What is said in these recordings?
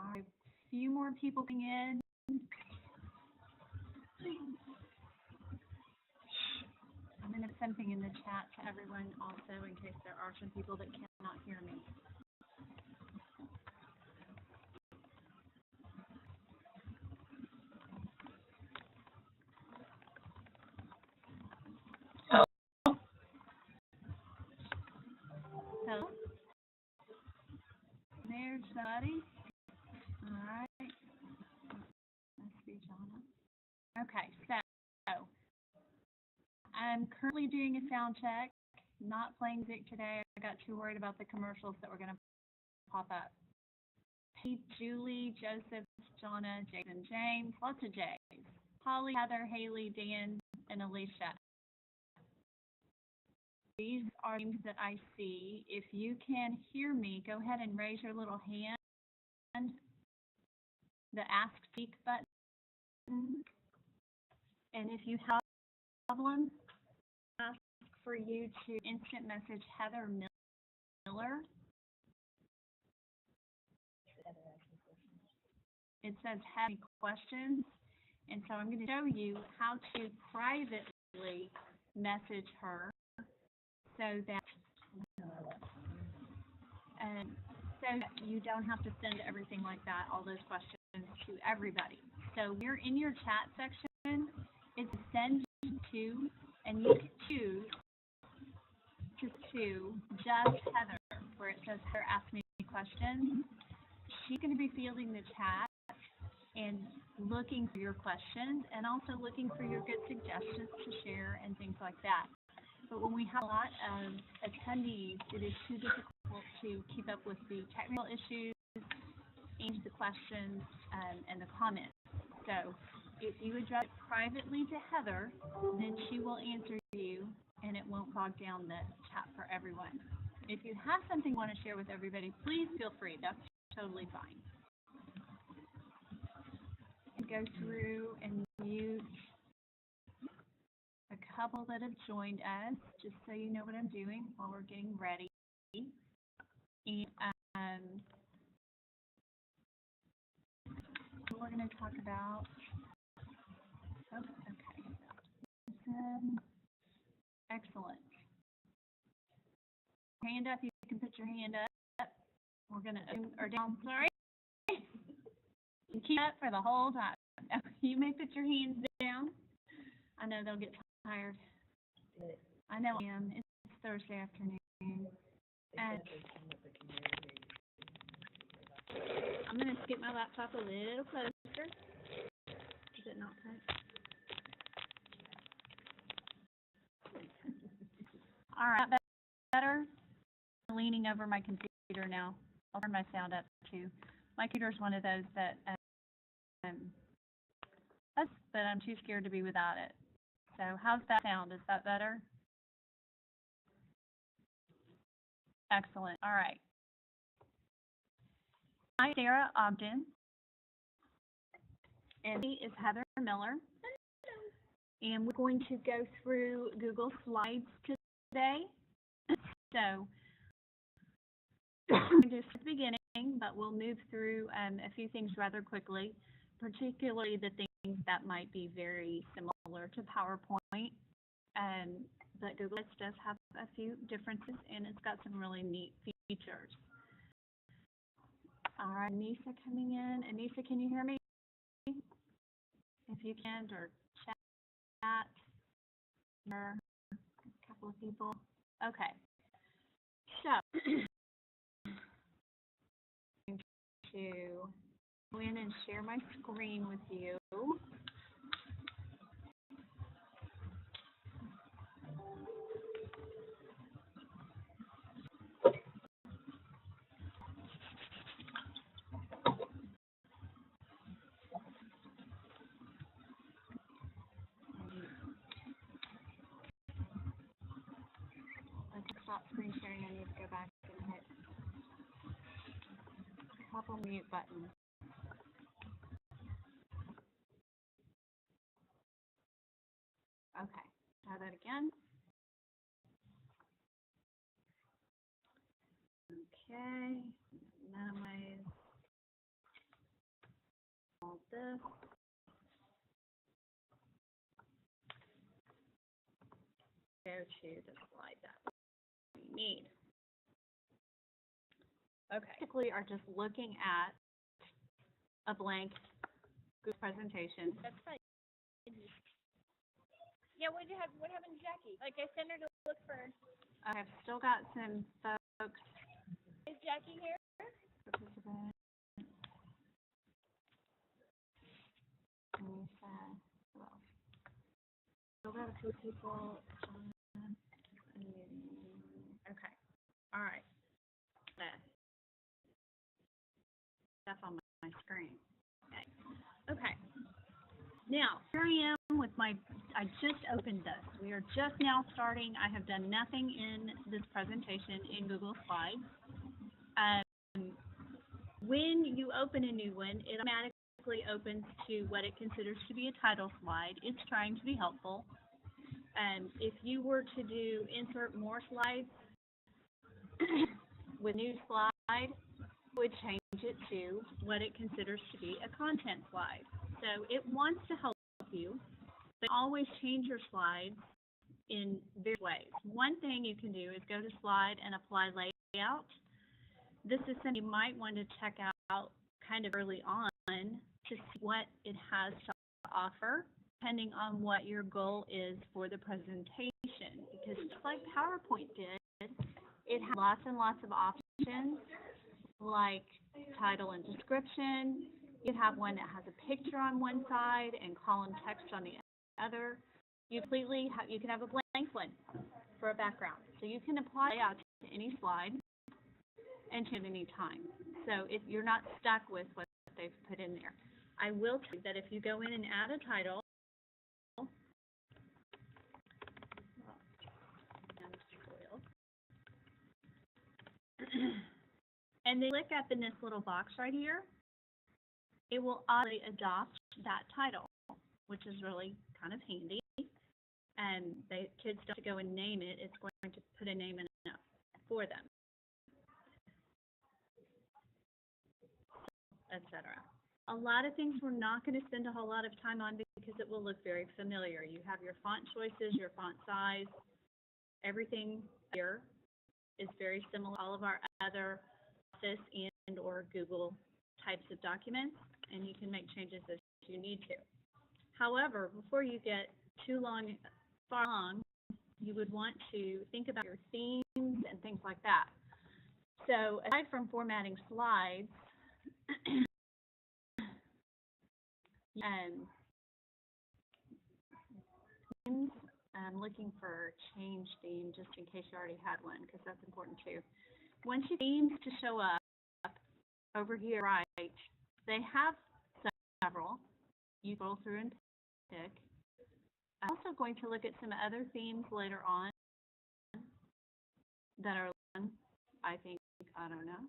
All right, a few more people coming in. I'm going to put something in the chat to everyone also in case there are some people that cannot hear me. Hello? There's somebody. All right. Must be Jonna. Okay, so I'm currently doing a sound check. Not playing music today. I got too worried about the commercials that were going to pop up. Pete, Julie, Joseph, Jonna, Jason, James, lots of J's. Holly, Heather, Haley, Dan, and Alicia. These are names that I see. If you can hear me, go ahead and raise your little hand. The Ask Speak button. And if you have a problem, ask for you to instant message Heather Miller. It says have any questions, and so I'm going to show you how to privately message her so that you don't have to send everything like that, all those questions to everybody. So we're in your chat section. It's send to, and you can choose to just Heather, where it says Heather ask me questions. She's going to be fielding the chat and looking for your questions and also looking for your good suggestions to share and things like that. But when we have a lot of attendees, it is too difficult to keep up with the technical issues, answer the questions, and the comments. So if you address it privately to Heather, then she will answer you and it won't bog down the chat for everyone. If you have something you want to share with everybody, please feel free. That's totally fine. Go through and mute a couple that have joined us, just so you know what I'm doing while we're getting ready. And we're going to talk about, excellent. Hand up, you can put your hand up. We're going to, or down, sorry. Keep up for the whole time. You may put your hands down. I know they'll get tired. I know I am. It's Thursday afternoon. And I'm going to skip my laptop a little closer. Is it not cut? All right, better? I'm leaning over my computer now. I'll turn my sound up too. My computer is one of those that but I'm too scared to be without it. So how's that sound? Is that better? Excellent. All right. I'm Sarah Ogden, and he is Heather Miller. And we're going to go through Google Slides today. So just at the beginning, but we'll move through a few things rather quickly, particularly the things that might be very similar to PowerPoint. But Google Slides does have a few differences, and it's got some really neat features. All right, Anissa coming in. Anissa, can you hear me? If you can, or chat. Or a couple of people. Okay. So, I'm going to go in and share my screen with you. Stop screen sharing. I need to go back and hit a couple mute buttons. Okay, try that again. Okay, minimize. this. Go to the slide that we need. Okay. Basically, are just looking at a blank Google presentation. That's fine. Yeah, what happened to Jackie? Like, I sent her to look for. I've still got some folks. Is Jackie here? Participant. Well, still got a few people. Okay. All right. Stuff on my screen. Okay. Now, here I am with I just opened this. We are just now starting. I have done nothing in this presentation in Google Slides. When you open a new one, it automatically opens to what it considers to be a title slide. It's trying to be helpful. If you were to do insert more slides with new slide, it would change it to what it considers to be a content slide. So it wants to help you, but always change your slides in various ways. One thing you can do is go to slide and apply layout. This is something you might want to check out kind of early on to see what it has to offer, depending on what your goal is for the presentation. Because just like PowerPoint did, it has lots and lots of options like title and description. You have one that has a picture on one side and column text on the other. You can have a blank one for a background. So you can apply layout to any slide and change any time. So if you're not stuck with what they've put in there. I will tell you that if you go in and add a title, and they click up in this little box right here, it will automatically adopt that title, which is really kind of handy. And the kids don't have to go and name it, it's going to put a name in it for them, etc. A lot of things we're not going to spend a whole lot of time on because it will look very familiar. You have your font choices, your font size, everything here is very similar to all of our other Office and or Google types of documents, and you can make changes as you need to. However, before you get far along, you would want to think about your themes and things like that. So aside from formatting slides, themes, I'm looking for change theme just in case you already had one, because that's important too. Once you themes to show up over here, right, they have several. You scroll through and pick. I'm also going to look at some other themes later on that are, I don't know.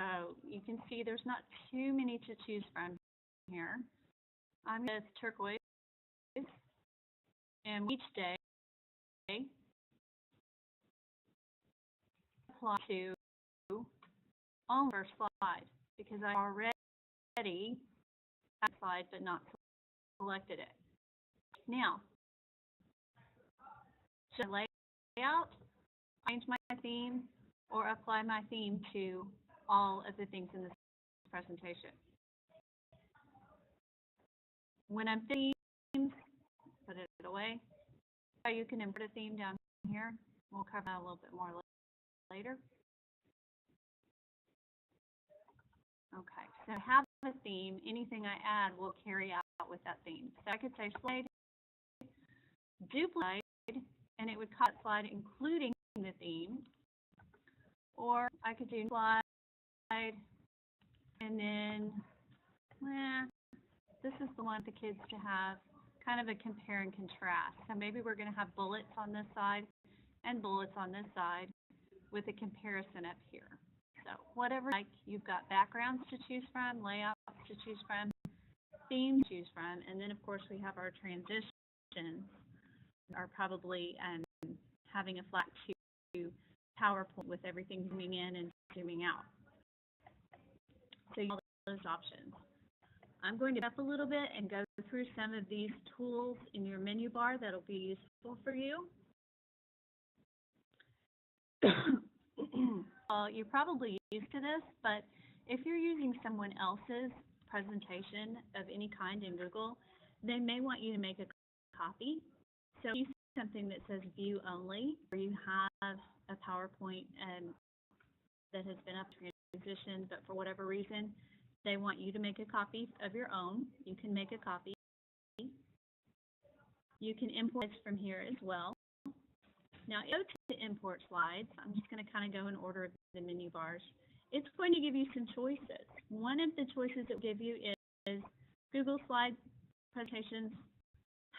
So you can see there's not too many to choose from here. I'm going to turquoise, and each day apply to all of our slides because I already had a slide but not selected it. Now, should I lay out, change my theme, or apply my theme to all of the things in this presentation? When I'm themes, put it away. You can import a theme down here. We'll cover that a little bit more later. Okay, so have a theme. Anything I add will carry out with that theme. So I could say slide, duplicate, and it would cut slide including the theme. Or I could do slide, and then, this is the one for the kids to have kind of a compare and contrast. So maybe we're going to have bullets on this side and bullets on this side with a comparison up here. So whatever you like, you've got backgrounds to choose from, layouts to choose from, themes to choose from, and then of course we have our transitions are probably having a flat to PowerPoint with everything zooming in and zooming out. So you have all those options. I'm going to back up a little bit and go through some of these tools in your menu bar that'll be useful for you. Well, you're probably used to this, but if you're using someone else's presentation of any kind in Google, they may want you to make a copy. So if you see something that says view only, or you have a PowerPoint that has been up transitioned, but for whatever reason, they want you to make a copy of your own. You can make a copy. You can import from here as well. Now, go to import slides. I'm just going to kind of go in order of the menu bars. It's going to give you some choices. One of the choices it will give you is Google Slide presentations,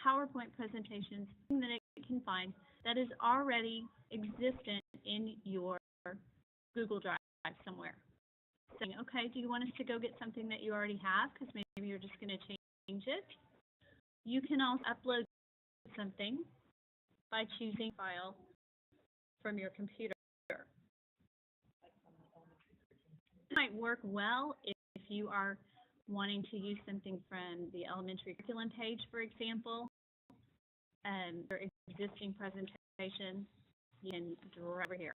PowerPoint presentations, that it can find that is already existent in your Google Drive somewhere. Saying, okay, do you want us to go get something that you already have? Because maybe you're just going to change it. You can also upload something by choosing file from your computer. It might work well if you are wanting to use something from the elementary curriculum page, for example, or existing presentation, you can drag over here.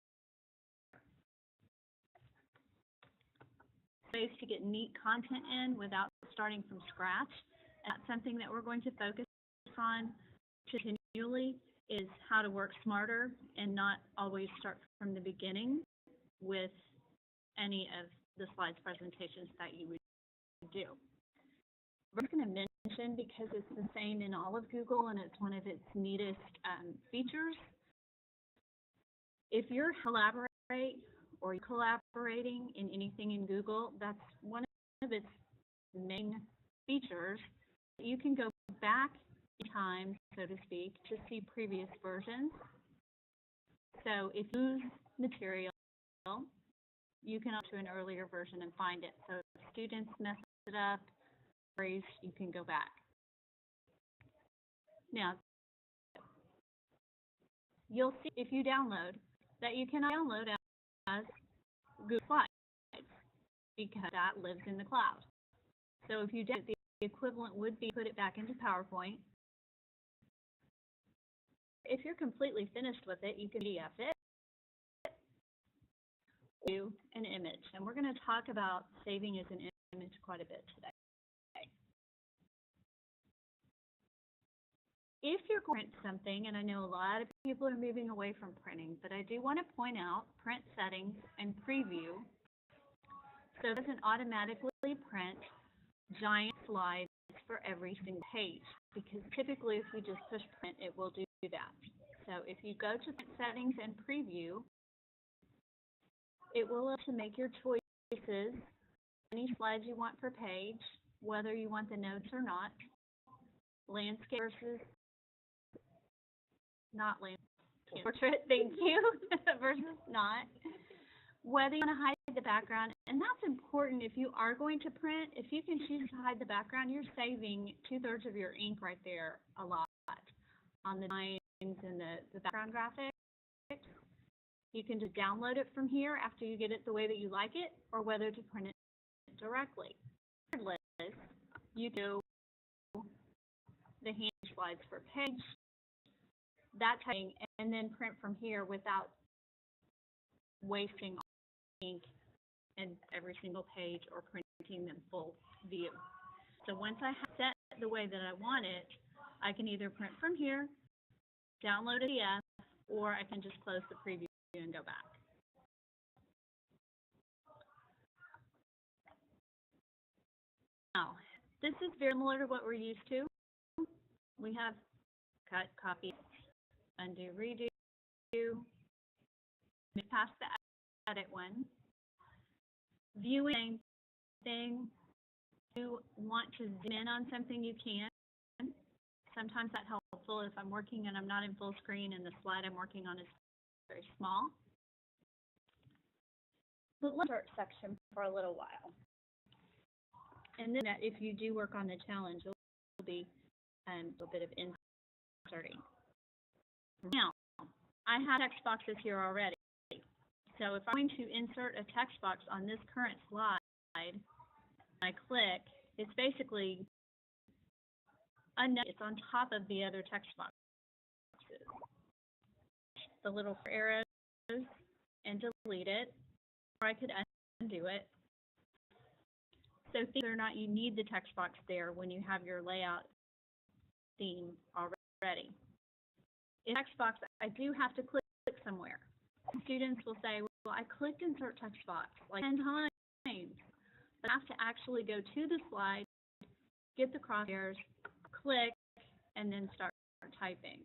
Ways to get neat content in without starting from scratch. And that's something that we're going to focus on continually, is how to work smarter and not always start from the beginning with any of the slides presentations that you would do. We're going to mention, because it's the same in all of Google and it's one of its neatest features, if you're collaborating in anything in Google, that's one of its main features. You can go back in time, so to speak, to see previous versions. So if you lose material, you can go to an earlier version and find it. So if students mess it up, you can go back. Now, you'll see if you download that you can download as Google Slides, because that lives in the cloud. So if you did, the equivalent would be put it back into PowerPoint. If you're completely finished with it, you can PDF it to an image. And we're going to talk about saving as an image quite a bit today. If you're going to print something, and I know a lot of people are moving away from printing, but I do want to point out print settings and preview. So it doesn't automatically print giant slides for every single page, because typically if you just push print, it will do that. So if you go to print settings and preview, it will let you make your choices, any slides you want per page, whether you want the notes or not, landscape versus not landscape, portrait, thank you, versus not, whether you want to hide the background. And that's important if you are going to print. If you can choose to hide the background, you're saving 2/3 of your ink right there a lot on the lines and the background graphics. You can just download it from here after you get it the way that you like it, or whether to print it directly. Regardless, you do the hand slides per page, that type of thing, and then print from here without wasting ink in every single page or printing them full view. So once I have set the way that I want it, I can either print from here, download a PDF, or I can just close the preview and go back. Now, this is very similar to what we're used to. We have cut, copy, undo, redo, past the edit one. Viewing, same thing. If you want to zoom in on something, you can. Sometimes that's helpful if I'm working and I'm not in full screen and the slide I'm working on is very small. But let's start section for a little while. And then if you do work on the challenge, it will be a little bit of inserting. Now, I have text boxes here already. So if I'm going to insert a text box on this current slide, I click It's basically it's on top of the other text boxes. The little arrows and delete it, or I could undo it. So whether or not you need the text box there when you have your layout theme already. In text box, I do have to click somewhere. Students will say, well, I clicked insert text box like 10 times. But I have to actually go to the slide, get the crosshairs, click, and then start typing.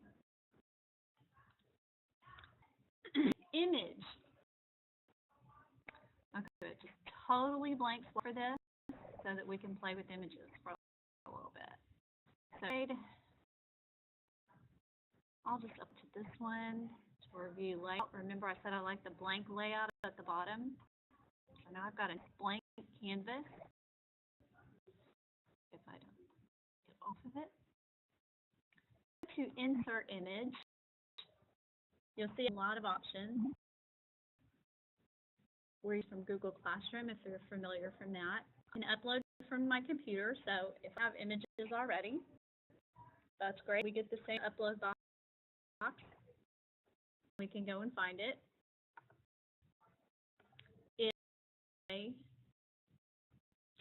Image. Okay, just totally blank for this so that we can play with images for a little bit. So I'll just up to this one to review layout. Remember I said I like the blank layout at the bottom. So now I've got a blank canvas. If I don't get off of it. To insert image, you'll see a lot of options. We're using from Google Classroom if you're familiar from that. I can upload from my computer, so if I have images already, that's great. We get the same upload box. We can go and find it. If I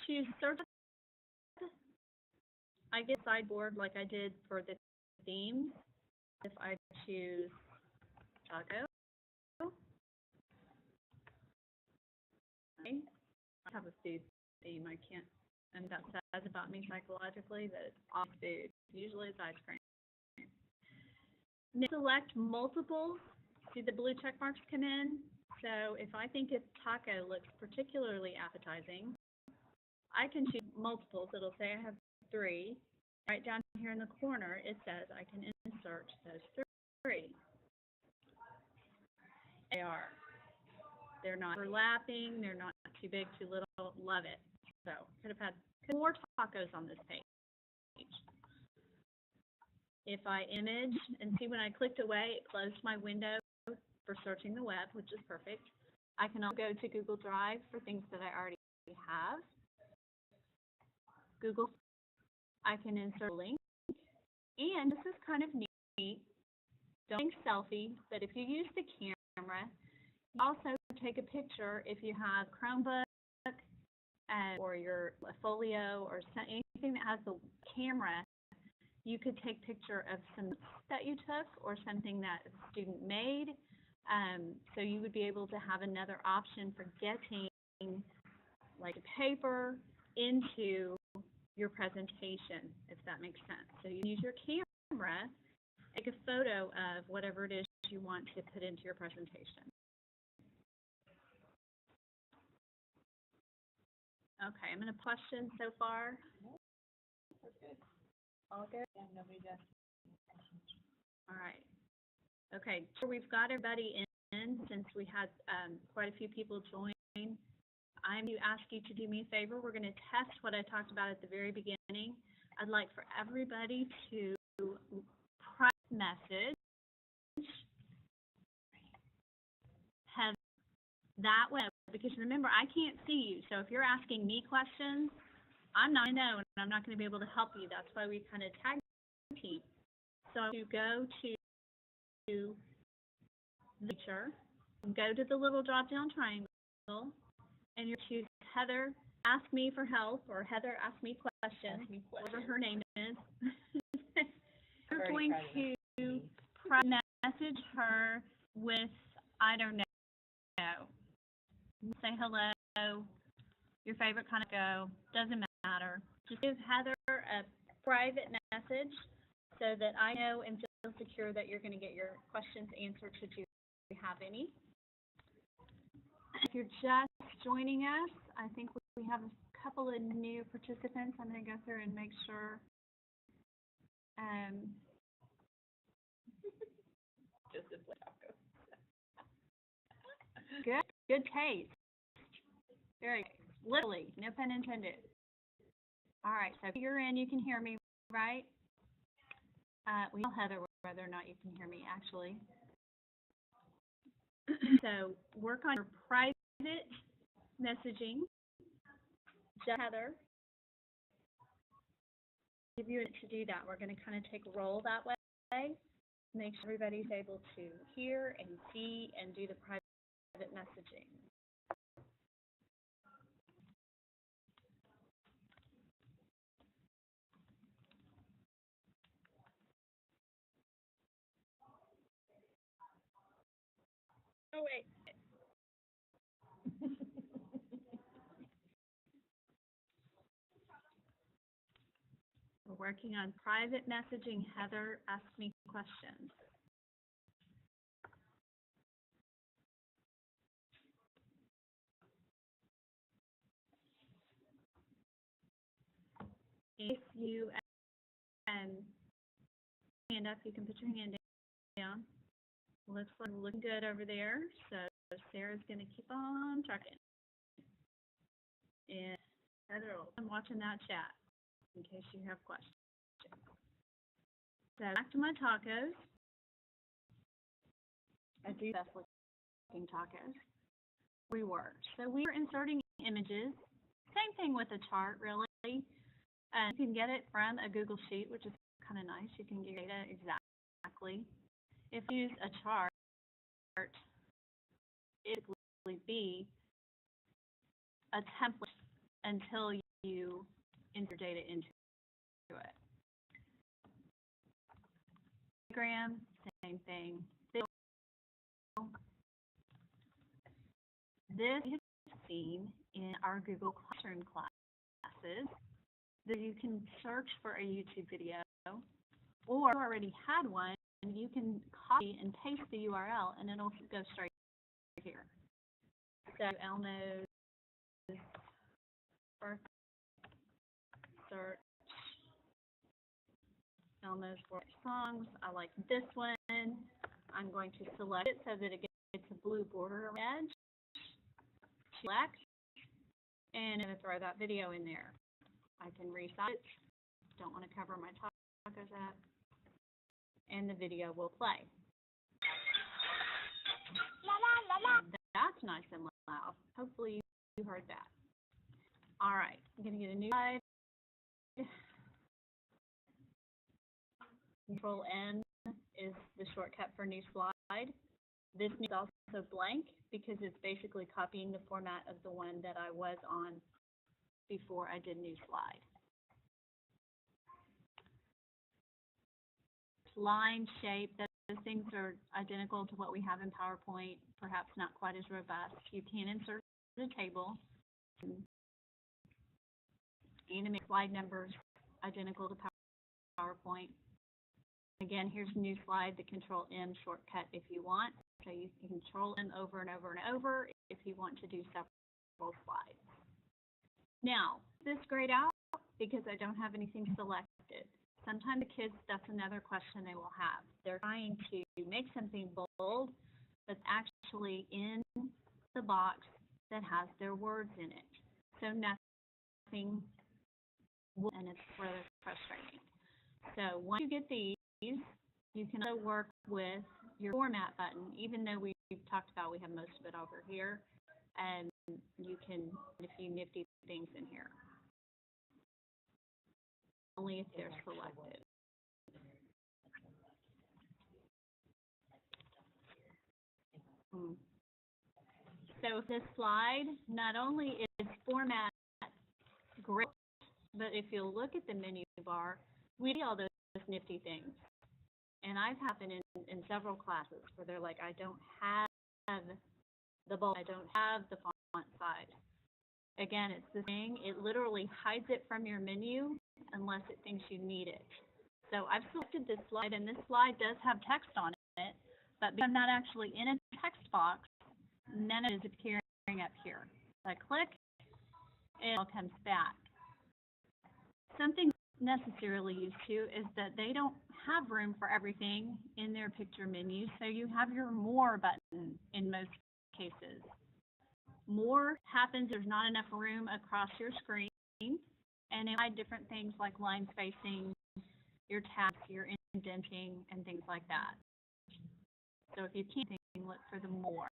choose search, I get sideboard like I did for the theme. If I choose taco, I have a food theme. I can't, and that says about me psychologically that it's all food. Usually it's ice cream. Now select multiple. See the blue check marks come in? So if I think a taco looks particularly appetizing, I can choose multiples. It'll say I have 3. Right down here in the corner, it says I can insert those 3. They're not overlapping. They're not too big, too little. Love it. So could have had 4 tacos on this page. If I image and see when I clicked away, it closed my window for searching the web, which is perfect. I can also go to Google Drive for things that I already have. Google, I can insert a link. And this is kind of neat. Don't take selfie, but if you use the camera, you also take a picture if you have Chromebook or your Folio or anything that has the camera. You could take a picture of some that you took or something that a student made. So you would be able to have another option for getting like a paper into your presentation, if that makes sense. So you use your camera, take a photo of whatever it is you want to put into your presentation. Okay, I'm going to question so far. That's good. All good? Yeah, nobody does. All right. Okay, so we've got everybody in since we had quite a few people join. I'm going to ask you to do me a favor. We're going to test what I talked about at the very beginning. I'd like for everybody to private message have that way, because remember, I can't see you. So if you're asking me questions, I'm not going to know, and I'm not going to be able to help you. That's why we kind of tag team. So you go to the picture, go to the little drop-down triangle, and you choose Heather, ask me for help, or Heather, ask me questions, whatever her name is. You're going to message her with, I don't know, say hello, your favorite kind of go, doesn't matter. Just give Heather a private message so that I know and feel secure that you're going to get your questions answered should you have any. If you're just joining us, I think we have a couple of new participants. I'm going to go through and make sure. Good taste. Very good. Literally, no pun intended. All right, so if you're in, you can hear me, right? We tell Heather whether or not you can hear me, actually. So work on your private messaging. Heather, give you a minute to do that. We're going to kind of take roll that way, make sure everybody's able to hear and see and do the private messaging. Oh, wait. We're working on private messaging. Heather, ask me questions. If you hand up, you can put your hand down. Looks like we're looking good over there. So Sarah's going to keep on trucking. And Heather, I'm watching that chat in case you have questions. So back to my tacos. I do best looking tacos. We were. So we were inserting images. Same thing with a chart, really. And you can get it from a Google Sheet, which is kind of nice. You can get data exactly. If you use a chart, it will be a template until you enter data into it. Diagram, same thing. This is seen in our Google Classroom classes, that you can search for a YouTube video, or if you already had one, you can copy and paste the URL, and it'll go straight here. So Elmo's birth search, Elmo's birth songs. I like this one. I'm going to select it so that it gets a blue border edge. Select, and I'm going to throw that video in there. I can resize it. Don't want to cover my tacos up. And the video will play. That's nice and loud. Hopefully you heard that. All right, I'm going to get a new slide. Control N is the shortcut for new slide. This is also blank because it's basically copying the format of the one that I was on before I did new slide. Line, shape, those things are identical to what we have in PowerPoint, perhaps not quite as robust. You can insert a table, animate slide numbers identical to PowerPoint. Again, here's a new slide, the Control M shortcut if you want. So you can Control M over and over and over if you want to do several slides. Now, this grayed out because I don't have anything selected. Sometimes the kids, that's another question they will have. They're trying to make something bold, but actually in the box that has their words in it. So nothing will, and it's rather frustrating. So once you get these, you can also work with your format button, even though we've talked about we have most of it over here, and you can put a few nifty things in here. Only if they're selected. So this slide, not only is format great, but if you look at the menu bar, we see all those nifty things. And I've happened in several classes where they're like, I don't have the bold, I don't have the font size. Again, it's the thing, it literally hides it from your menu unless it thinks you need it. So I've selected this slide, and this slide does have text on it, but because I'm not actually in a text box, none of it is appearing up here. So I click, it all comes back. Something necessarily used to is that they don't have room for everything in their picture menu, so you have your More button in most cases. More happens there's not enough room across your screen, and it hides different things like line spacing, your tabs, your indenting, and things like that. So if you can't look for the More,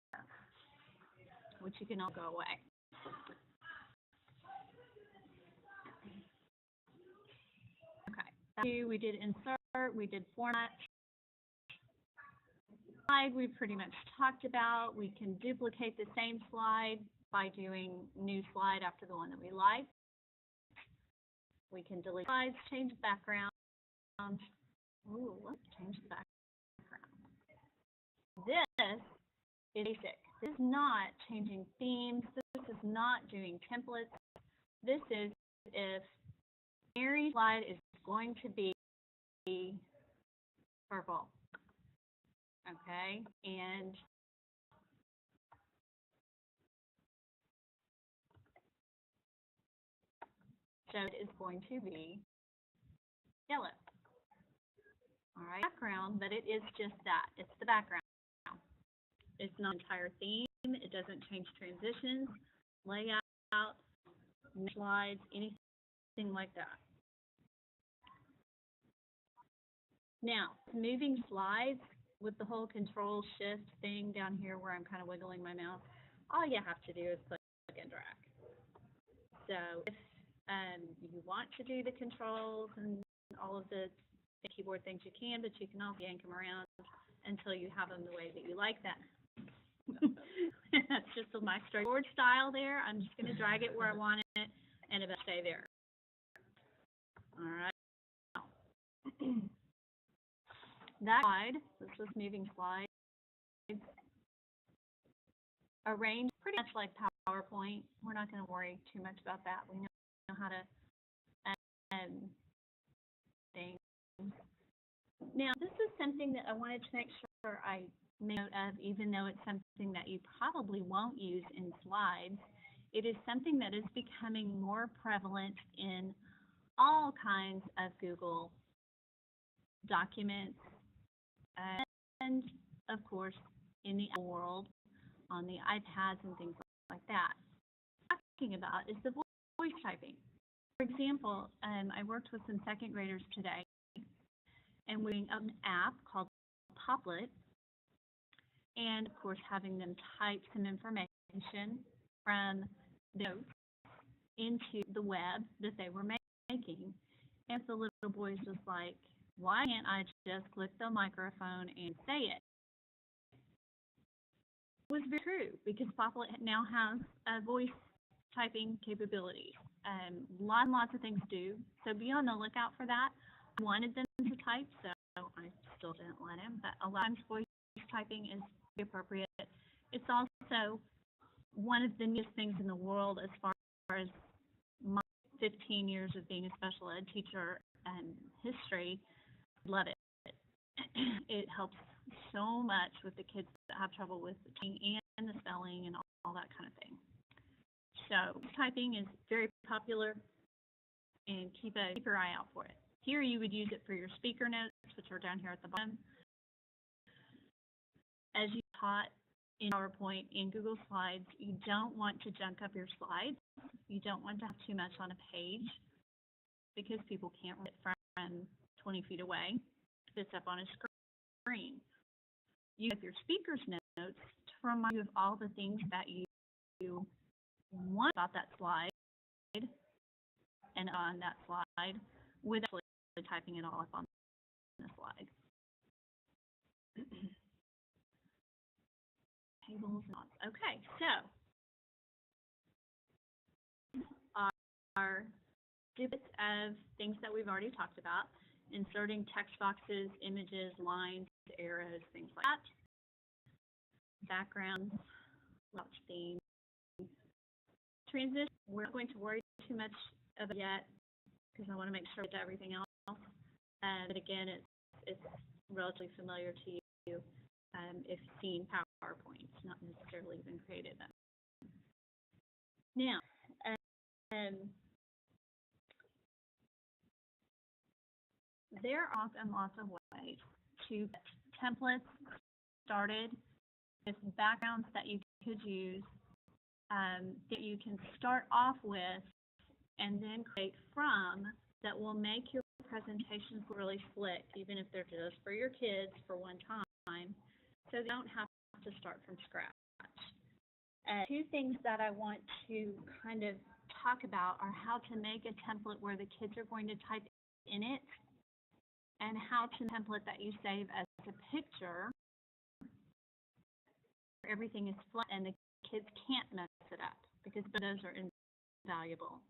which you can all go away. Okay. We did insert, we did format. Slide we pretty much talked about. We can duplicate the same slide by doing new slide after the one that we like. We can delete slides, change the background. Ooh, let's change the background. This is basic. This is not changing themes. This is not doing templates. This is if Mary's slide is going to be purple. Okay, and so it is going to be yellow. All right, background, but it is just that. It's the background. It's not an entire theme. It doesn't change transitions, layout, slides, anything like that. Now, moving slides with the whole control shift thing down here where I'm kind of wiggling my mouse, all you have to do is click and drag. So if you want to do the controls and all of the keyboard things, you can, but you can also yank them around until you have them the way that you like that. That's just my straightforward style there. I'm just going to drag it where I want it, and it'll stay there. All right. That slide, this was moving slides, arranged pretty much like PowerPoint. We're not going to worry too much about that. We know how to things. Now, this is something that I wanted to make sure I made note of, even though it's something that you probably won't use in slides. It is something that is becoming more prevalent in all kinds of Google documents, and of course in the world on the iPads and things like that. What I'm talking about is the voice typing. For example, I worked with some second graders today, and we're doing an app called Poplet, and of course having them type some information from the notes into the web that they were making. And the little boys was like, why can't I just click the microphone and say it? It was very true, because Poplet now has voice typing capabilities. Lots of things do, so be on the lookout for that. I wanted them to type, so I still didn't let him, but a lot of times voice typing is appropriate. It's also one of the newest things in the world as far as my 15 years of being a special ed teacher and history. Love it. It helps so much with the kids that have trouble with the typing and the spelling and all that kind of thing. So typing is very popular, and keep your eye out for it. Here you would use it for your speaker notes, which are down here at the bottom. As you taught in PowerPoint, in Google Slides, you don't want to junk up your slides. You don't want to have too much on a page, because people can't read it from 20 feet away. It's up on a screen. You have your speaker's notes to remind you of all the things that you want about that slide and on that slide, without actually typing it all up on the slide. Tables and odds. Okay, so our bits of things that we've already talked about: inserting text boxes, images, lines, arrows, things like that. Backgrounds, layout themes. Transition, we're not going to worry too much about it yet, because I want to make sure we get everything else. But again, it's relatively familiar to you if you've seen PowerPoint, not necessarily even created them. Now, there are lots of ways to get templates started with backgrounds that you could use, that you can start off with and then create from, that will make your presentations really slick, even if they're just for your kids for one time, so they don't have to start from scratch. Two things that I want to kind of talk about are how to make a template where the kids are going to type in it and how to template that you save as a picture. Everything is flat and the kids can't mess it up because those are invaluable.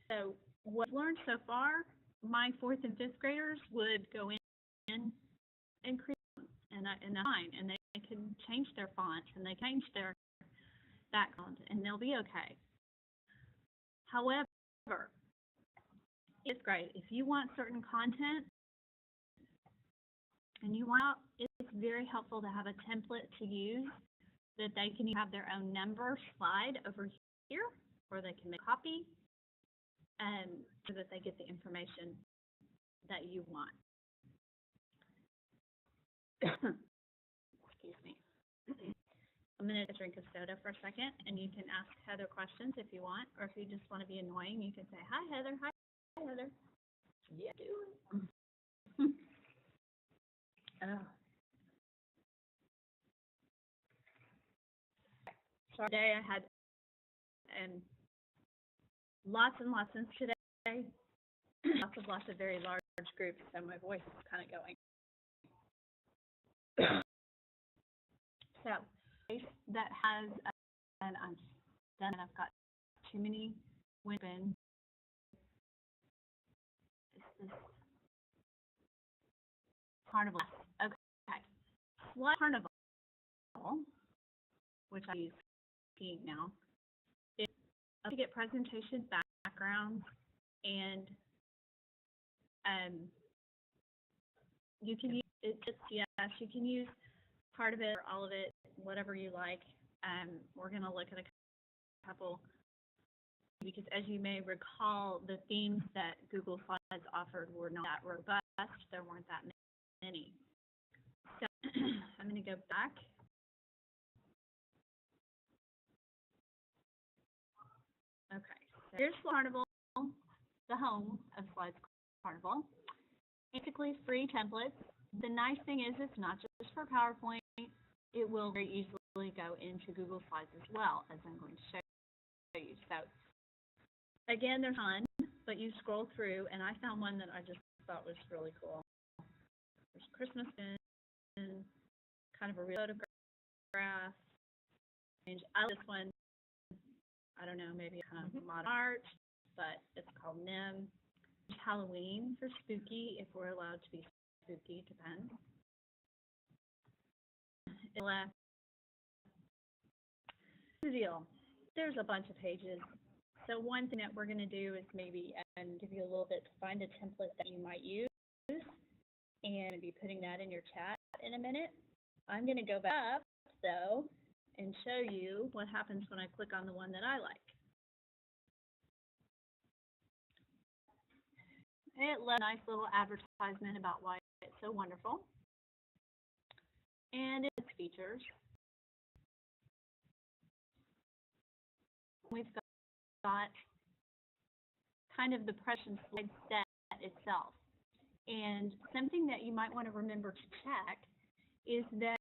So what I've learned so far, my 4th and 5th graders would go in and create them, and that's fine, and they can change their fonts and they change their background and they'll be okay. However, 5th grade, if you want certain content and you want, it's very helpful to have a template to use that they can have their own number slide over here, or they can make a copy, so that they get the information that you want. Excuse me. I'm going to drink a soda for a second, and you can ask Heather questions if you want, or if you just want to be annoying, you can say, "Hi, Heather. Hi, Heather." Yeah, do it. Oh. So today I had lots and lessons today. lots of very large groups, so my voice is kind of going. So that has, and I'm done, and I've got too many women. This carnival. Okay. Slide carnival, which I use skiing now, is to get presentation backgrounds, and you can use it. Yes, you can use part of it or all of it, whatever you like. We're going to look at a couple, because as you may recall, the themes that Google Slides offered were not that robust. There weren't that many. So I'm going to go back. Okay, so here's Carnival, the home of Slides Carnival. Basically free templates. The nice thing is it's not just for PowerPoint. It will very easily go into Google Slides as well, as I'm going to show you. So again, there's one, but you scroll through, and I found one that I just thought was really cool. There's Christmas in kind of a real photograph. I like this one. I don't know, maybe kind of modern art, but it's called NIM. Halloween for spooky, if we're allowed to be spooky, depends. The deal. There's a bunch of pages. So one thing that we're going to do is maybe give you a little bit to find a template that you might use, and be putting that in your chat in a minute. I'm going to go back up, though, and show you what happens when I click on the one that I like. It left a nice little advertisement about why it's so wonderful, and its features. We've got kind of the present slide set itself. And something that you might want to remember to check is that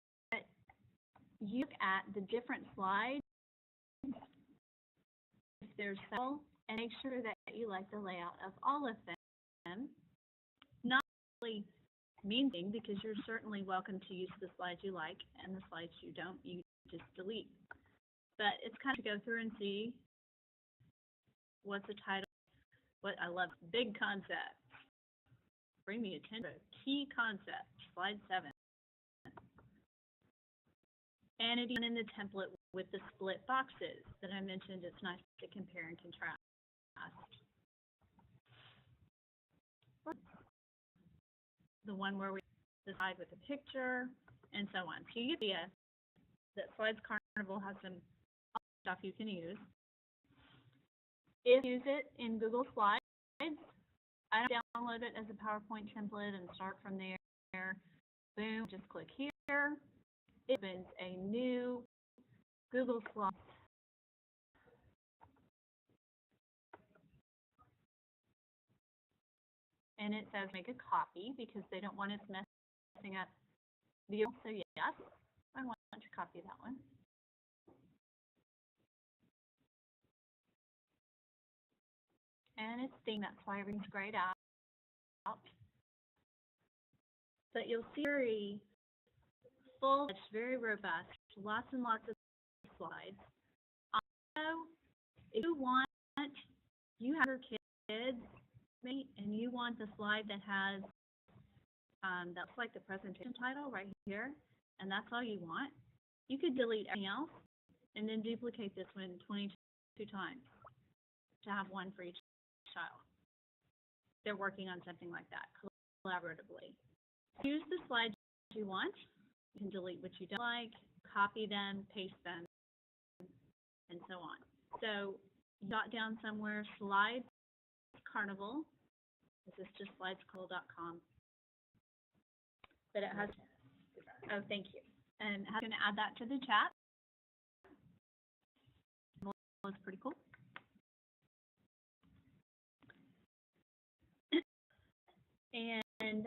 you look at the different slides, if there's several, and make sure that you like the layout of all of them. Not really mean thing, because you're certainly welcome to use the slides you like, and the slides you don't, you just delete. But it's kind of to go through and see what's the title. What I love, big concept. Bring me attention. Key concept, slide 7. And it's in the template with the split boxes that I mentioned. It's nice to compare and contrast. The one where we decide with the picture, and so on. So you get the idea that Slides Carnival has some stuff you can use. If you use it in Google Slides, I don't download it as a PowerPoint template and start from there. Boom, just click here. It opens a new Google Slides. And it says make a copy, because they don't want us messing up the. So yes, I want to copy that one. And it's themed, that's why everything's grayed out. but you'll see very full, it's very robust, lots and lots of slides. Also, if you have your kids, and you want the slide that has, that's like the presentation title right here, and that's all you want, you could delete everything else and then duplicate this one 22 times to have one for each child. They're working on something like that collaboratively. Choose the slides you want. You can delete what you don't like, copy them, paste them, and so on. So jot down somewhere Slides Carnival. This is just slidescarnival.com. But it has, oh, thank you. And I'm going to add that to the chat. It's pretty cool. And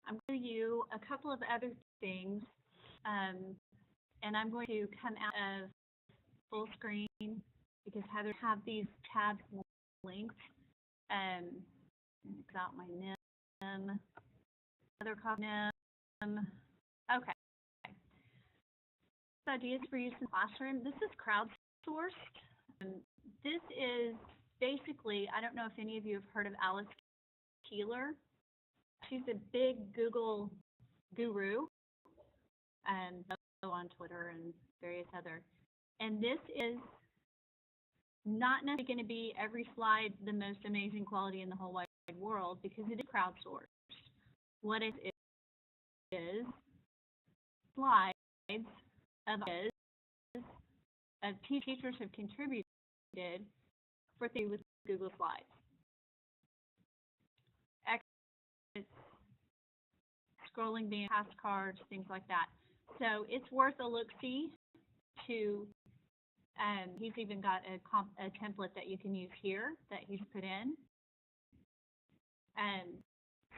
I'm going to do you a couple of other things, and I'm going to come out of full screen because Heather have these tabs linked. Got my NIM, other copy NIM. Okay. Ideas for use in the classroom. This is crowdsourced. This is basically, I don't know if any of you have heard of Alice Keeler. She's a big Google guru, and on Twitter and various other. And this is not necessarily going to be every slide the most amazing quality in the whole wide world because it is crowdsourced. What it is slides of teachers have contributed for things with Google Slides. Scrolling being past cards, things like that. So it's worth a look-see to, he's even got a template that you can use here that he's put in.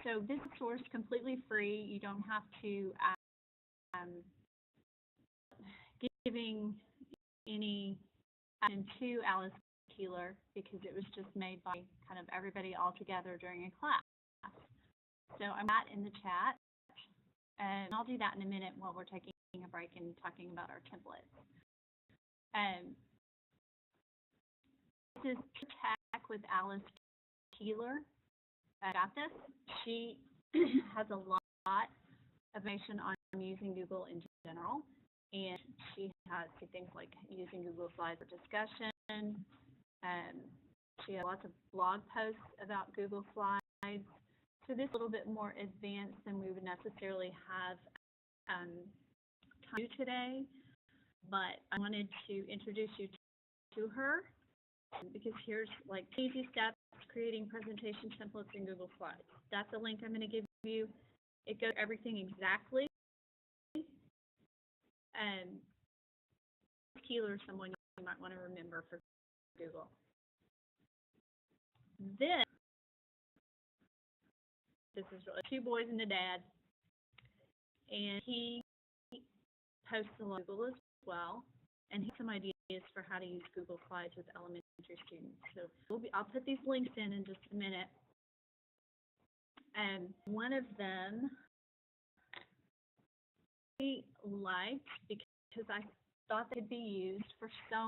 So this is sourced completely free. You don't have to giving any to Alice Keeler because it was just made by kind of everybody all together during a class. So I'm not in the chat. And I'll do that in a minute while we're taking a break and talking about our templates. This is Tech with Alice Keeler. I got this. She has a lot of information on using Google in general. And she has things like using Google Slides for discussion. She has lots of blog posts about Google Slides. So this is a little bit more advanced than we would necessarily have time to today, but I wanted to introduce you to her because here's like easy steps, creating presentation templates in Google Slides. That's a link I'm going to give you. It goes everything exactly. Keeler is someone you might want to remember for Google. This is really two boys and a dad, and he posts a lot on Google as well, and he has some ideas for how to use Google Slides with elementary students. So I'll put these links in just a minute. And one of them I liked because I thought they could be used for so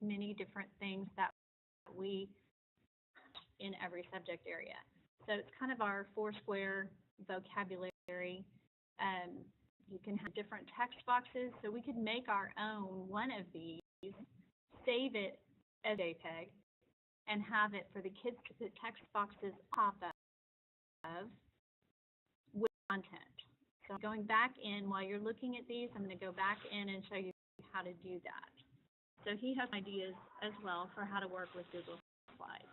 many different things that we in every subject area. So it's kind of our Foursquare vocabulary. You can have different text boxes, so we could make our own one of these, save it as JPEG, and have it for the kids to put text boxes off of with content. So going back in, while you're looking at these, I'm going to go back in and show you how to do that. So he has ideas as well for how to work with Google Slides.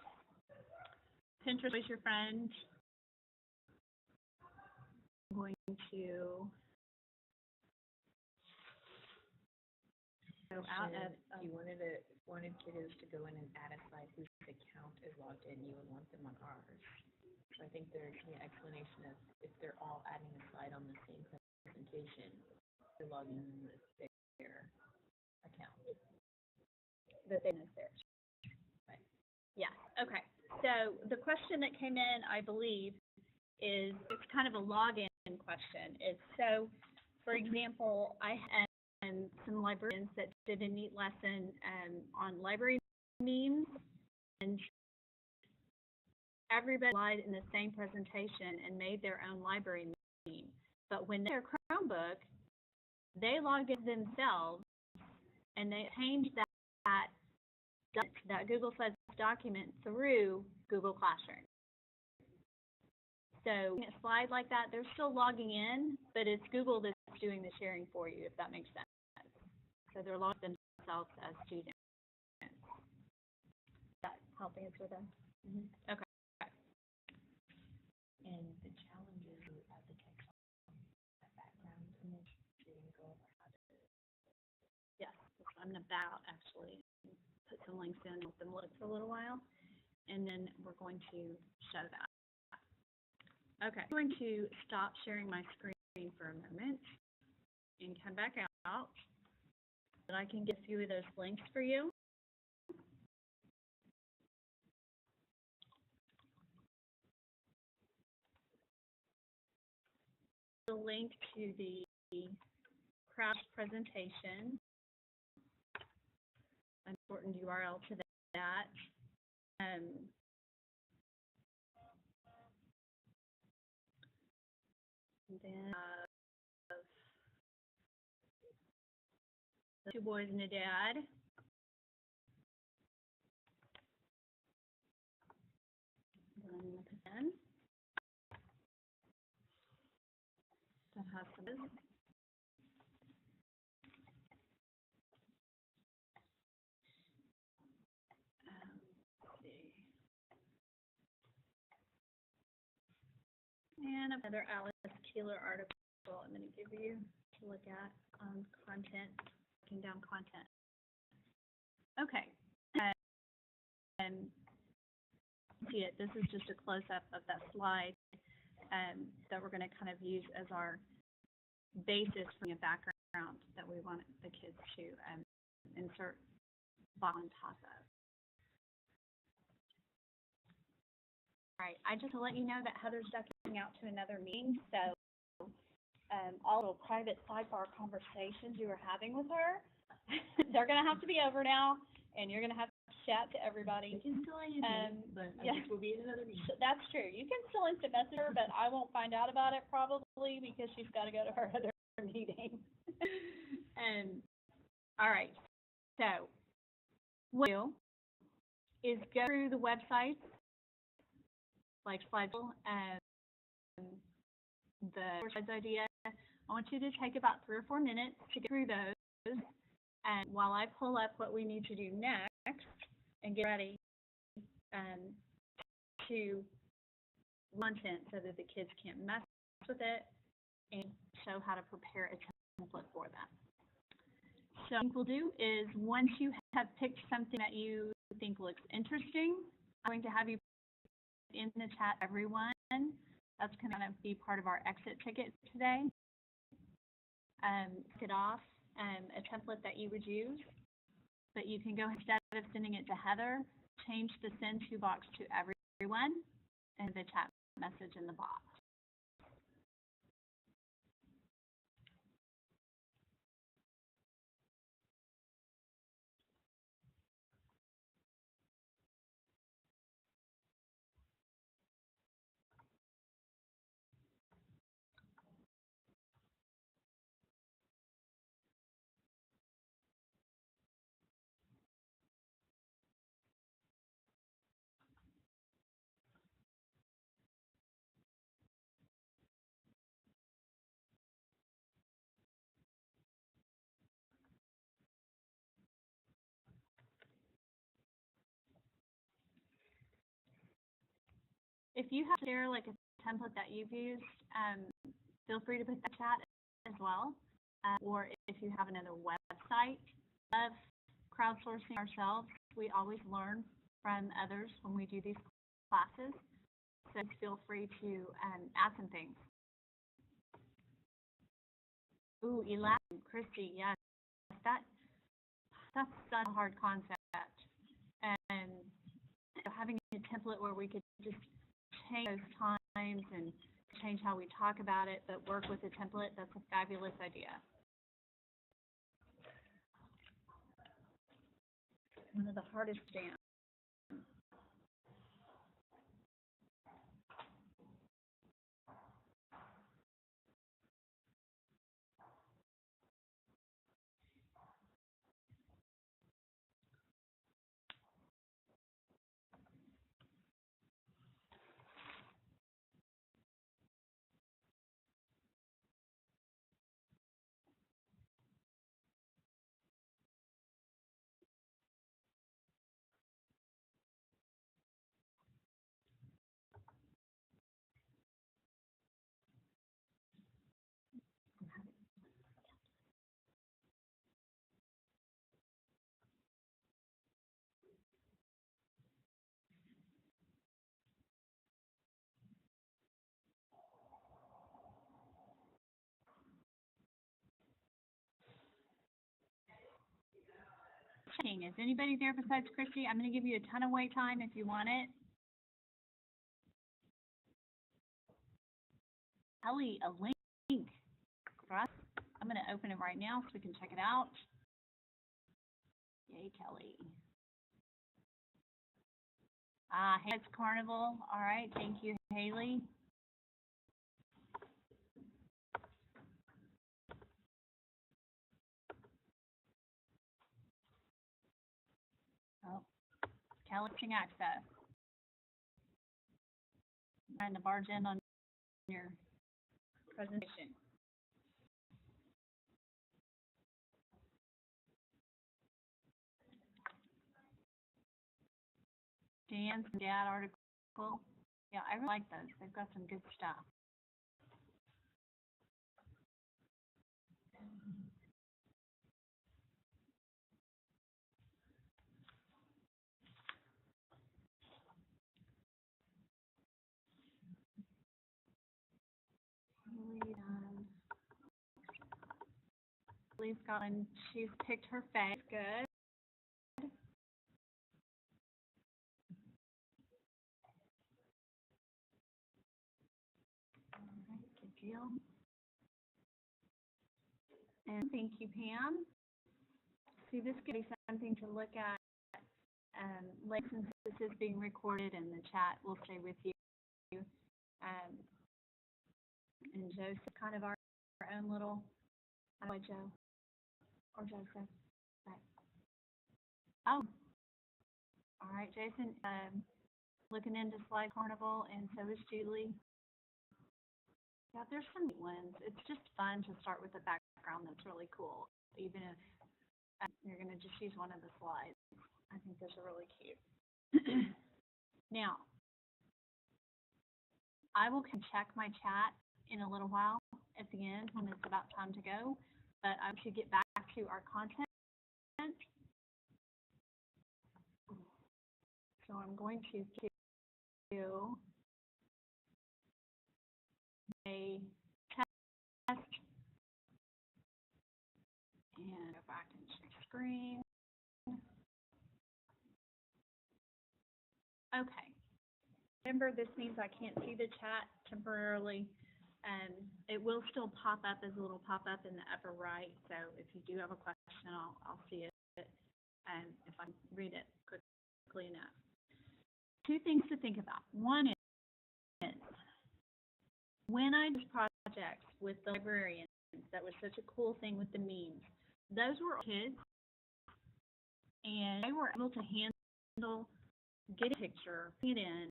Pinterest is your friend. I'm going to go out of. If you wanted kiddos to go in and add a slide whose account is logged in, you would want them on ours. So I think there should be an explanation of if they're all adding a slide on the same presentation, they're logging in with their account. That is theirs. Right. Yeah. Okay. So the question that came in, I believe, is it's kind of a login question is, so, for example, I had some librarians that did a neat lesson on library memes, and everybody lied in the same presentation and made their own library meme. But when their Chromebook, they logged in themselves and they changed that Google Slides document through Google Classroom. So when it slides like that, they're still logging in, but it's Google that's doing the sharing for you, if that makes sense. So they're logging themselves as students. Is that help answer them? Okay. And the challenge is to add the text on that background image so you can go over how to. Yes, I'm about actually put some links in and let them look for a little while, and then we're going to show that. Okay, I'm going to stop sharing my screen for a moment and come back out, so I can get a few of those links for you. The link to the Crouch presentation, an important URL to that. And then the Two Boys and a Dad. Then that has some. Let's see. And another Alice Keeler article I'm going to give you to look at on content, breaking down content. Okay. And see it. This is just a close-up of that slide that we're going to kind of use as our basis for the background that we want the kids to insert on top of. All right, I just want to let you know that Heather's ducking out to another meeting, so all the private sidebar conversations you were having with her, they're going to have to be over now, and you're going to have to chat to everybody. You can still answer, but I guess we'll be in another meeting. That's true. You can still instant message her, but I won't find out about it probably because she's got to go to her other meeting. All right, so what we'll do is go through the websites like Slideshow and the Slides idea. I want you to take about 3 or 4 minutes to get through those, and while I pull up what we need to do next and get ready to content so that the kids can't mess with it and show how to prepare a template for them. So what we'll do is once you have picked something that you think looks interesting, I'm going to have you in the chat, everyone. That's going to be part of our exit ticket today. Get off a template that you would use, but you can go, instead of sending it to Heather, change the send to box to everyone and the chat message in the box. If you have to share like a template that you've used, feel free to put that chat as well. Or if you have another website of crowdsourcing ourselves, we always learn from others when we do these classes. So feel free to add some things. Ooh, Elaborate, Christy, yes, that's a hard concept. And so having a template where we could just change those times and change how we talk about it, but work with a template, that's a fabulous idea. One of the hardest jams. Is anybody there besides Christy? I'm going to give you a ton of wait time if you want it. Kelly, a link for us. I'm going to open it right now so we can check it out. Yay, Kelly. Hey, it's Carnival. All right, thank you, Haley. Oh, Kelly, access. Trying to barge in on your presentation. Dan's dad article. Yeah, I really like those. They've got some good stuff. Lee's gotten, she's picked her face. Good. All right, good deal. And thank you, Pam. See, this could be something to look at. Like, since this is being recorded and the chat will stay with you. And Joseph, kind of our own little, Joe or Joseph. Right. Oh, all right, Jason. Looking into Slide Carnival, and so is Julie. Yeah, there's some neat ones. It's just fun to start with a background that's really cool, even if you're going to just use one of the slides. I think those are really cute. Now, I will check my chat in a little while at the end when it's about time to go, but I should get back to our content. So I'm going to do a test and go back and share screen. Okay. Remember, this means I can't see the chat temporarily. It will still pop up as a little pop-up in the upper right. So if you do have a question, I'll see it, and if I read it quickly enough. Two things to think about. One is, when I did projects with the librarians, that was such a cool thing with the memes. Those were kids, and they were able to handle, get a picture, put it in,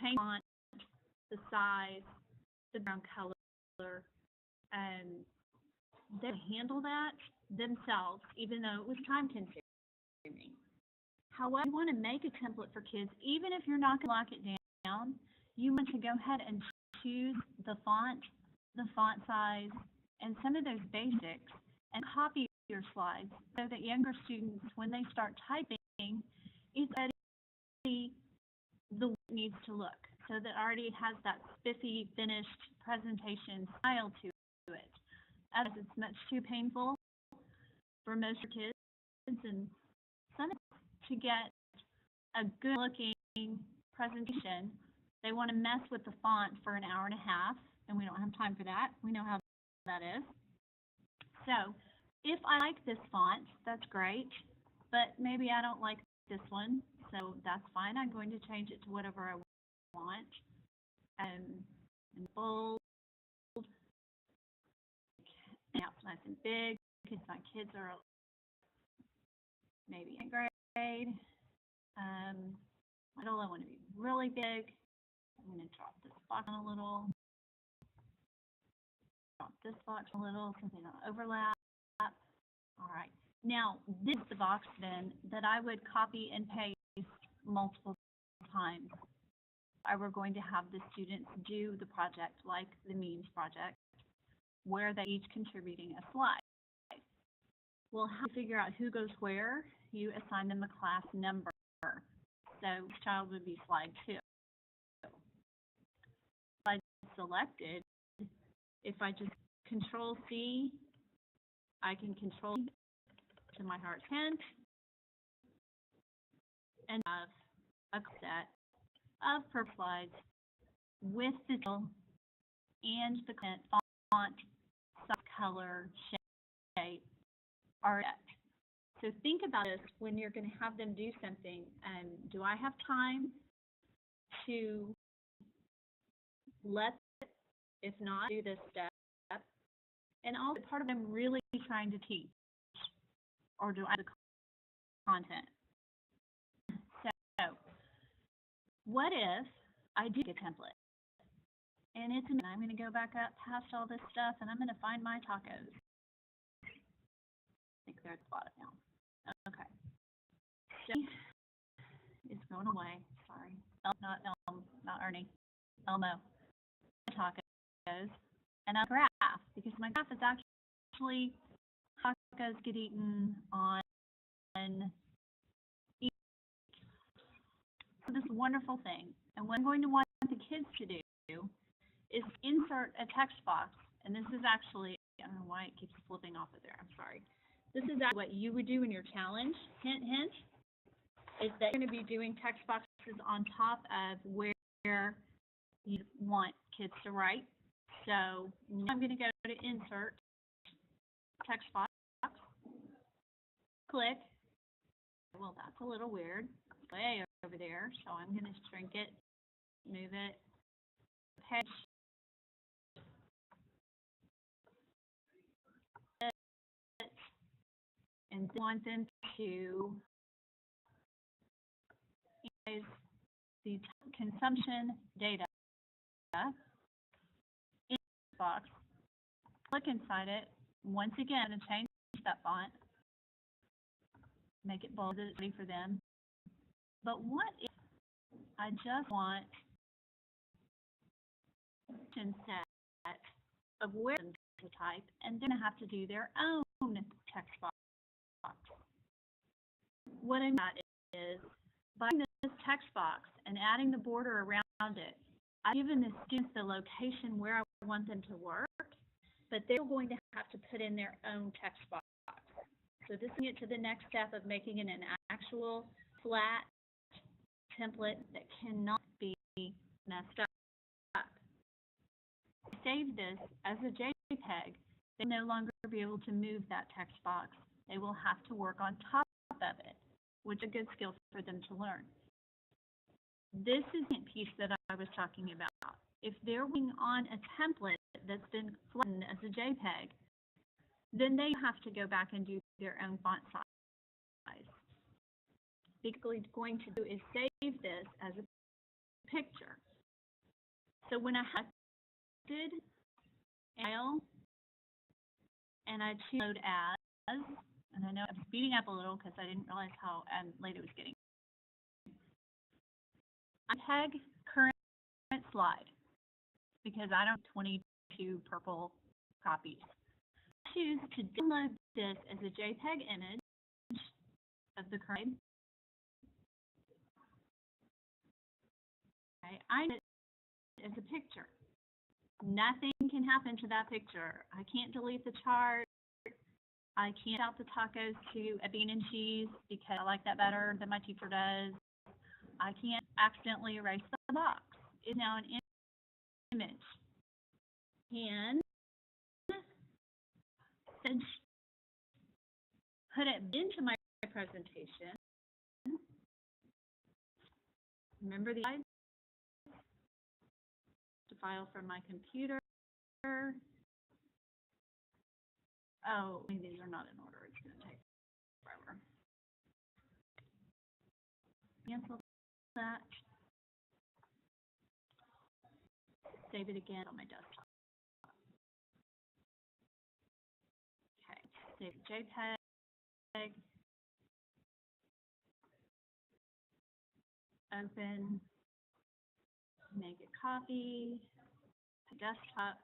change font, the size, the background color, and they handle that themselves, even though it was time consuming. However, you want to make a template for kids, even if you're not going to lock it down, you want to go ahead and choose the font size, and some of those basics, and copy your slides so that younger students, when they start typing, it's already the way it needs to look. So that already has that spiffy, finished presentation style to it. As it's much too painful for most kids and some to get a good-looking presentation They want to mess with the font for an hour and a half, and we don't have time for that. We know how that is. So if I like this font, that's great, but maybe I don't like this one, so that's fine. I'm going to change it to whatever I want. And bold, now it's nice and big, because my kids are maybe in grade. Middle, I want to be really big. I'm going to drop this box a little. Drop this box a little so they don't overlap. All right. Now, this is the box then that I would copy and paste multiple times. We're going to have the students do the project like the memes project, where they're each contributing a slide. We'll have to figure out who goes where. You assign them a class number. So each child would be slide 2. Slide selected, if I just Control C, I can control to my heart's hint and have a set of purple slides with the title and the font, size, color, shape, art. So think about this when you're going to have them do something. Do I have time to let, if not, do this step? And also part of them really trying to teach, or do I have the content? So what if I do get a template? And I'm going to go back up past all this stuff, and I'm going to find my tacos. I think they're at the bottom now. Okay. So it's going away. Sorry. Not Ernie. Elmo. Tacos. And a graph, because my graph is actually tacos get eaten on this wonderful thing. And what I'm going to want the kids to do is insert a text box. And this is actually, I don't know why it keeps flipping off of there. I'm sorry. This is what you would do in your challenge. Hint, hint, is that you're going to be doing text boxes on top of where you want kids to write. So now I'm going to go to Insert, Text Box, click. Well, that's a little weird. It's way over there, so I'm going to shrink it, move it, page. And want them to analyze the consumption data in the box. Click inside it. Once again, and change that font. Make it bold, ready for them. But what if I just want a set of where to type, and they're going to have to do their own text box. What I mean is, by this text box and adding the border around it, I've given the students the location where I want them to work, but they're going to have to put in their own text box. So this will get to the next step of making it an actual flat template that cannot be messed up. Save this as a JPEG. They'll no longer be able to move that text box. They will have to work on top of it, which is a good skill for them to learn. This is the piece that I was talking about. If they're working on a template that's been flattened as a JPEG, then they have to go back and do their own font size. Basically, going to do is save this as a picture. So when I selected file and I choose load as, and I know I'm speeding up a little because I didn't realize how late it was getting. I tag current slide because I don't have 22 purple copies. I choose to download this as a JPEG image of the current. Okay, I need it as a picture. Nothing can happen to that picture. I can't delete the chart. I can't out the tacos to a bean and cheese because I like that better than my teacher does. I can't accidentally erase the box. is now an image. And put it into my presentation. Remember the slides? The file from my computer. Oh, maybe these are not in order. It's going to take forever. Cancel that. Save it again on my desktop. Okay, save JPEG. Open. Make a copy. To desktop.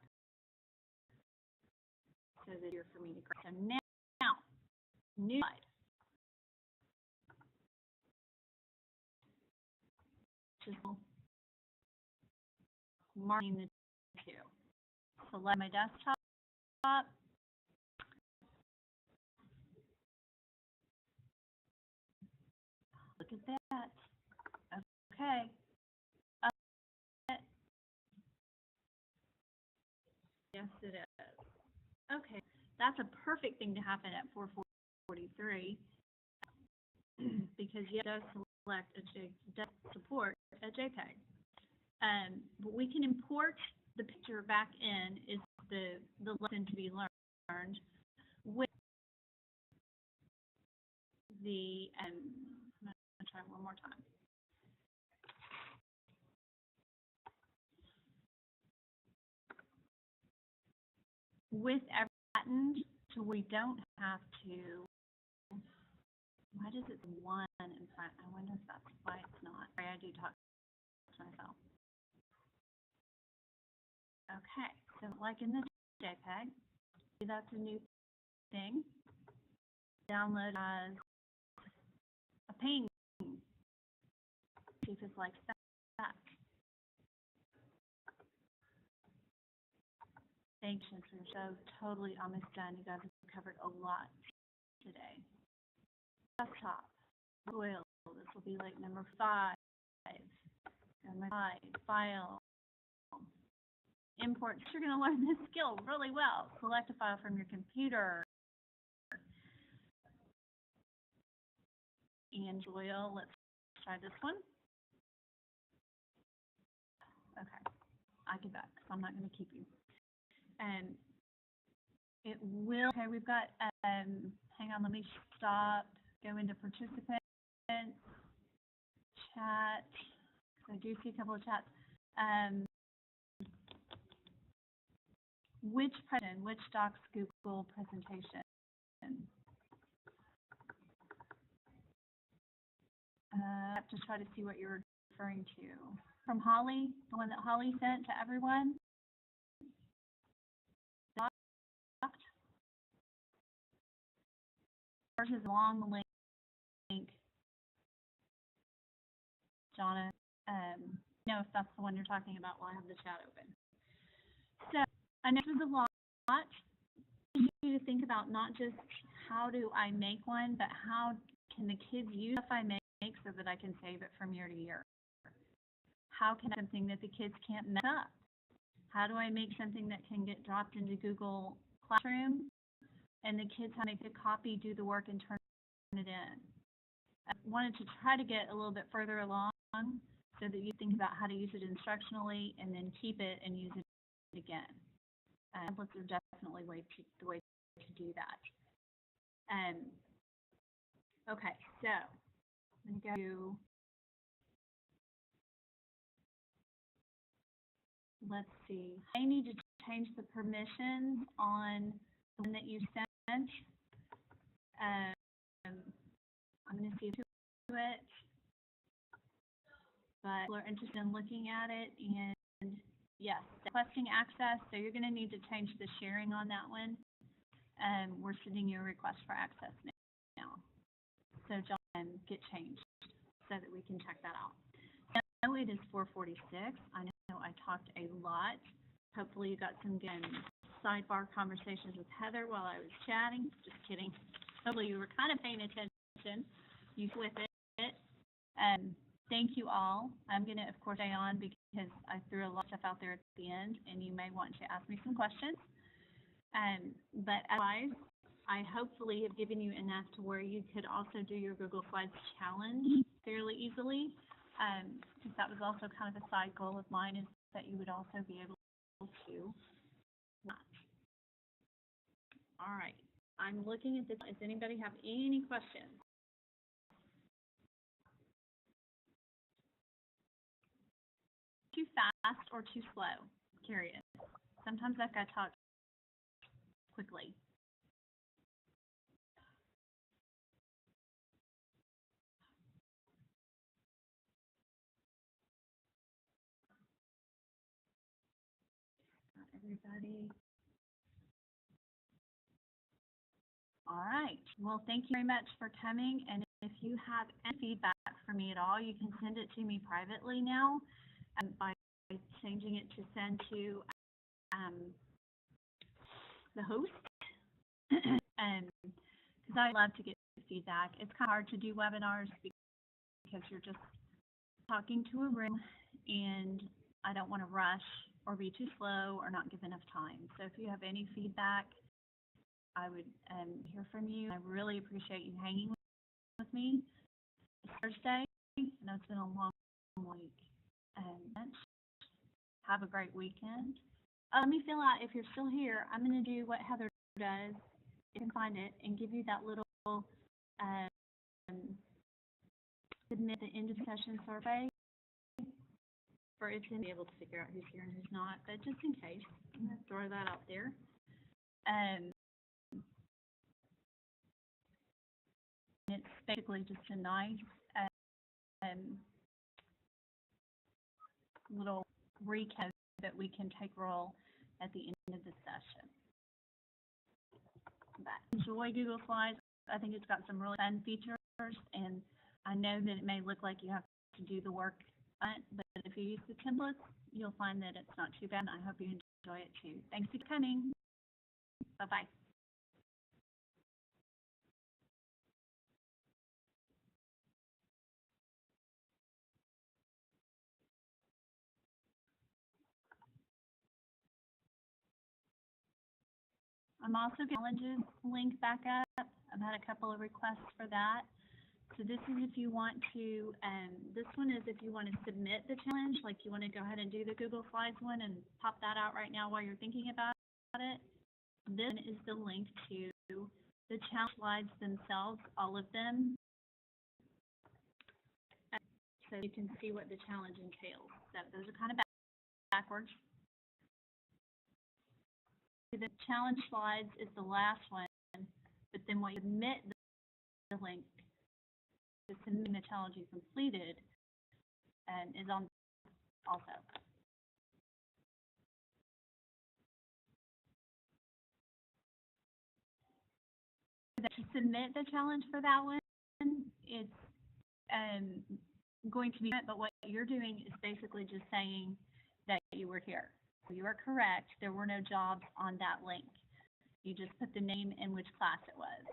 So that you're for me to grab. So now, new slide. Just marking the two. Select my desktop. Look at that. Okay. Yes, it is. Okay, that's a perfect thing to happen at 443 because it does select does support a JPEG. But we can import the picture back in is the lesson to be learned with the I'm going to try one more time. With every button, so we don't have to. Why does it say 1 in front? I wonder if that's why it's not. Sorry, I do talk to myself. Okay, so like in the JPEG, that's a new thing. Download as a painting. See if it's like that. Thanks, for your show. Totally almost done. You guys have covered a lot today. Desktop. Oil. This will be like number 5. Number 5. File. Import. You're going to learn this skill really well. Select a file from your computer. And oil. Let's try this one. Okay. I give up because I'm not going to keep you. It will, okay, we've got, hang on, let me stop, go into participants, chat, I do see a couple of chats. Which Docs Google presentation? I have to try to see what you're referring to. From Holly, the one that Holly sent to everyone? Ours is along the link. Jonna, know if that's the one you're talking about while I have the chat open. So I know there's a lot for you to think about, not just how do I make one, but how can the kids use stuff I make so that I can save it from year to year? How can I make something that the kids can't mess up? How do I make something that can get dropped into Google Classroom and the kids have to make a copy, do the work, and turn it in? I wanted to try to get a little bit further along so that you think about how to use it instructionally and then keep it and use it again. Templates are definitely the way to do that. Okay, so I'm going to go. Let's see. I need to change the permissions on the one that you sent. I'm going to see to it, but people are interested in looking at it, and yes, requesting access. So you're going to need to change the sharing on that one. We're sending you a request for access now. So John, get changed so that we can check that out. I know it is 4:46. I know I talked a lot. Hopefully you got some good sidebar conversations with Heather while I was chatting. Just kidding. Hopefully you were kind of paying attention. You with it. thank you all. I'm gonna, of course, stay on because I threw a lot of stuff out there at the end, and you may want to ask me some questions. But otherwise, I hopefully have given you enough to where you could also do your Google Slides challenge fairly easily. Because that was also kind of a side goal of mine, is that you would also be able to. All right, I'm looking at this. Does anybody have any questions? Too fast or too slow? Curious. Sometimes I've got to talk quickly. Got everybody. All right. Well, thank you very much for coming. And if you have any feedback for me at all, you can send it to me privately now by changing it to send to the host. Because I love to get feedback. It's kind of hard to do webinars because you're just talking to a room, and I don't want to rush or be too slow or not give enough time. So if you have any feedback, I would hear from you. I really appreciate you hanging with me. It's Thursday. I know it's been a long week. Have a great weekend. Let me fill out, if you're still here, I'm going to do what Heather does. You can find it and give you that little submit the end of session survey for it to be able to figure out who's here and who's not. But just in case, I'm going to throw that out there. It's basically just a nice little recap that we can take roll at the end of the session. But enjoy Google Slides. I think it's got some really fun features, and I know that it may look like you have to do the work, but if you use the templates, you'll find that it's not too bad. I hope you enjoy it too. Thanks for coming. Bye-bye. I'm also getting challenges link back up. I've had a couple of requests for that. So this is if you want to, this one is if you want to submit the challenge, like you want to go ahead and do the Google Slides one and pop that out right now while you're thinking about it. This is the link to the challenge slides themselves, all of them. So you can see what the challenge entails. So those are kind of backwards. The challenge slides is the last one, but then when you submit the link to submit the challenge you completed, is on also. To submit the challenge for that one, it's going to be, but what you're doing is basically just saying that you were here. You are correct. There were no jobs on that link. You just put the name and which class it was.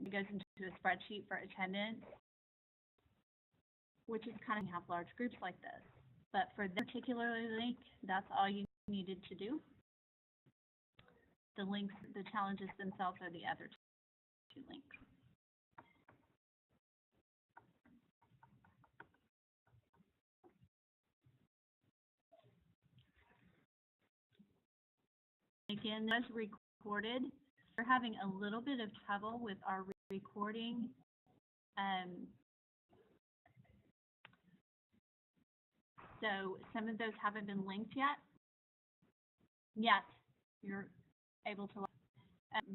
It goes into a spreadsheet for attendance, which is kind of have large groups like this. But for this particular link, that's all you needed to do. The links, the challenges themselves are the other two links. Again, this was recorded. We're having a little bit of trouble with our recording. So some of those haven't been linked yet. Yes, you're able to,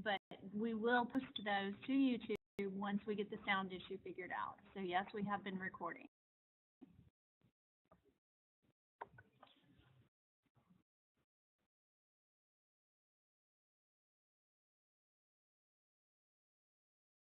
but we will post those to YouTube once we get the sound issue figured out. So yes, we have been recording.